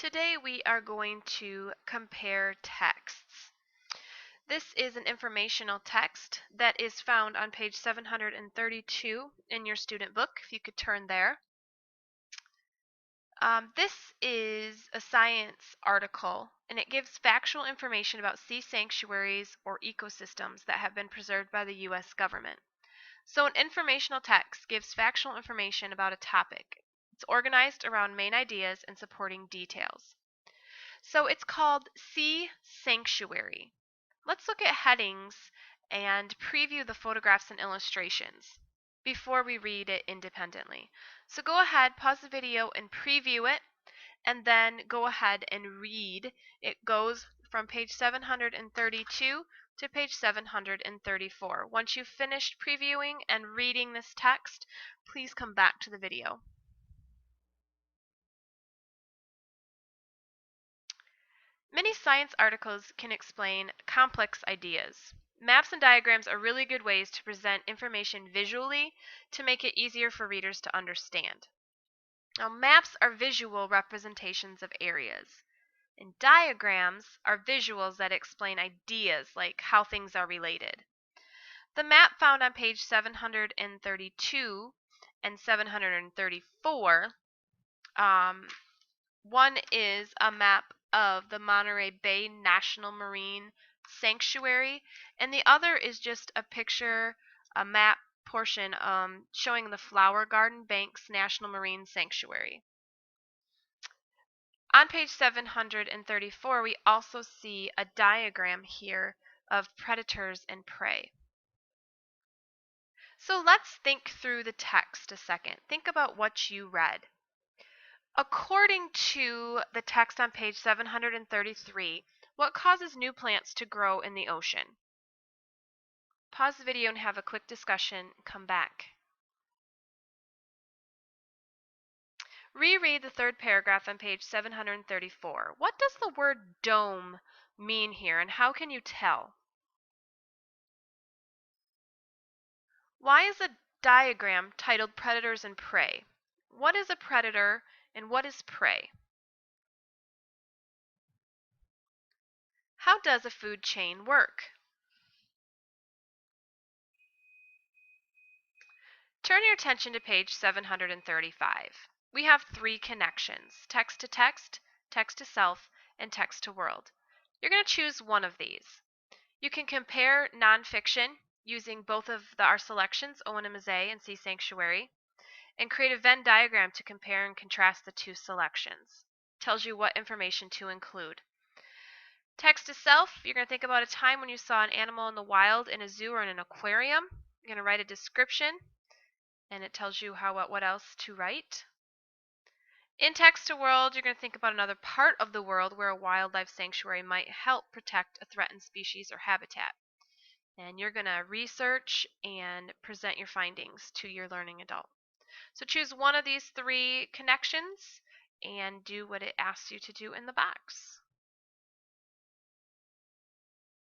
Today we are going to compare texts. This is an informational text that is found on page 732 in your student book, if you could turn there. This is a science article, and it gives factual information about sea sanctuaries or ecosystems that have been preserved by the U.S. government. So an informational text gives factual information about a topic. It's organized around main ideas and supporting details. So it's called Sea Sanctuary. Let's look at headings and preview the photographs and illustrations before we read it independently. So go ahead, pause the video and preview it, and then go ahead and read. It goes from page 732 to page 734. Once you've finished previewing and reading this text, please come back to the video. Many science articles can explain complex ideas. Maps and diagrams are really good ways to present information visually to make it easier for readers to understand. Now, maps are visual representations of areas, and diagrams are visuals that explain ideas like how things are related. The map found on page 732 and 734, one is a map of the Monterey Bay National Marine Sanctuary, and the other is just a picture, a map portion showing the Flower Garden Banks National Marine Sanctuary. On page 734, we also see a diagram here of predators and prey. So let's think through the text a second. Think about what you read. According to the text on page 733, what causes new plants to grow in the ocean? Pause the video and have a quick discussion. Come back. Reread the third paragraph on page 734. What does the word dome mean here, and how can you tell? Why is a diagram titled Predators and Prey? What is a predator and what is prey? How does a food chain work? Turn your attention to page 735. We have three connections: text to text, text to self, and text to world. You're going to choose one of these. You can compare nonfiction using both of our selections, Owenamizé and Sea Sanctuary, and create a Venn diagram to compare and contrast the two selections. It tells you what information to include. Text to self, you're going to think about a time when you saw an animal in the wild in a zoo or in an aquarium. You're going to write a description, and it tells you what else to write. In text to world, you're going to think about another part of the world where a wildlife sanctuary might help protect a threatened species or habitat. And you're going to research and present your findings to your learning adult. So choose one of these three connections and do what it asks you to do in the box.